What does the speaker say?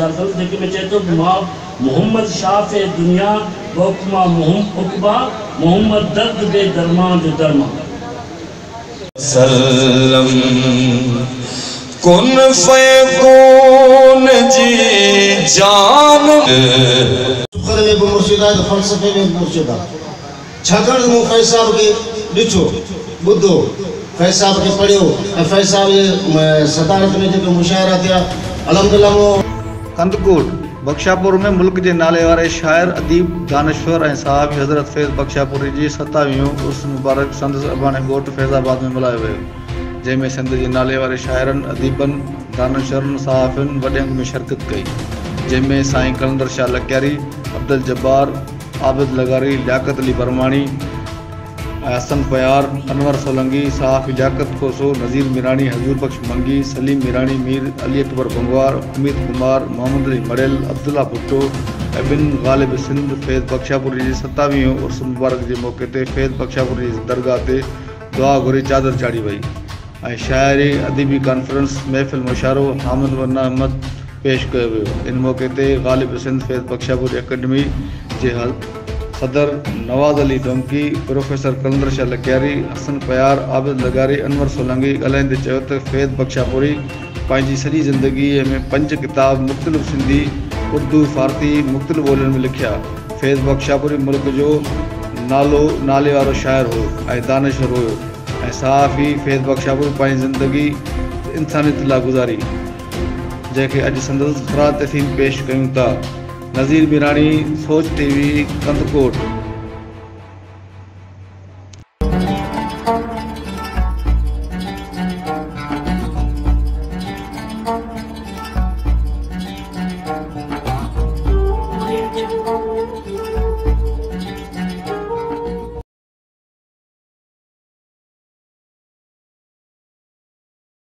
इंतज़ार करो जेके में चए थो मां मोहम्मद शाफ़ दुनिया वक़मा उक़बा मोहम्मद दर्द बे दरमान जो दरमा सल्लम कुन फयकून जी जान सुखर में भी मुर्शिदा फ़लसफ़े में मुर्शिदा छाकाणि मूं फैज़ साहब खे ॾिठो ॿुधो फैज़ साहब खे पढ़ियो ऐं फैज़ साहब जे सदारत में जेके मुशाइरा थिया अल्हम्दुलिल्लाह कंदकोट बख्शापुर में मुल्क के नाले वाले शायर अदीब दानश्वर ऐं साहबी हज़रत फैज़ बख्शापुरी जी 27वीं उर्स मुबारक संदसि अबाणे ॻोठ फैज़ाबाद में मल्हायो वियो जंहिंमें सिंध जे नाले वारे शाइरनि अदीबनि दानश्वरनि सहाफ़ियुनि वॾे अंग में शिरकत कई जंहिंमें साईं कलंदर शाह लकियारी अब्दुल जब्बार आबिद लगारी लियाकत अली बरमाणी हसन पयार अनवर सोलंगी सहाफ़ी लियाकत कोसो नज़ीर मीरानी हजूर बख्श मंगी सलीम मीरानी मीर अली अकबर बंगवार अमित कुमार मोहम्मद अली मड़ेल अब्दुल्ला भुट्टो ऐं बिन ग़ालिब सिंध फैज़ बख्शापुरी जी 27वीं उर्स मुबारक जे मौक़े ते फैज़ बख्शापुरी जी दरगाह ते दुआ घुरी चादर चाढ़ी वई ऐं शाइरी अदबी कॉन्फ्रेंस महफ़िल मुशारो हामिद वन्ना अहमद पेश कयो वियो इन मौक़े ते ग़ालिब सिंध फैज़ बख्शापुरी अकेडमी जे सदर नवाज़ अली डोंकी प्रोफेसर कलंदर शाह लकियारी हसन पयार आबिद लगारी अनवर सोलंगी ॻाल्हाईंदे चयो त फैज़ बख्शापुरी पंहिंजी सॼी ज़िंदगी में 5 किताब मुख़्तलिफ़ सिंधी उर्दू फारसी मुख़्तलिफ़ ॿोलियुनि में लिखिया फैज़ बख्शापुरी मुल्क जो नाले वारो शाइर हो ऐं दानश्वर हुयो ऐं सहाफ़ी फैज़ बख्शापुरी पंहिंजी ज़िंदगी इंसानियत लाइ गुज़ारी जंहिंखे अॼु संदसि ख़रात तसीम पेश कयूं था नज़ीर मीरानी सोच टीवी कंदकोट।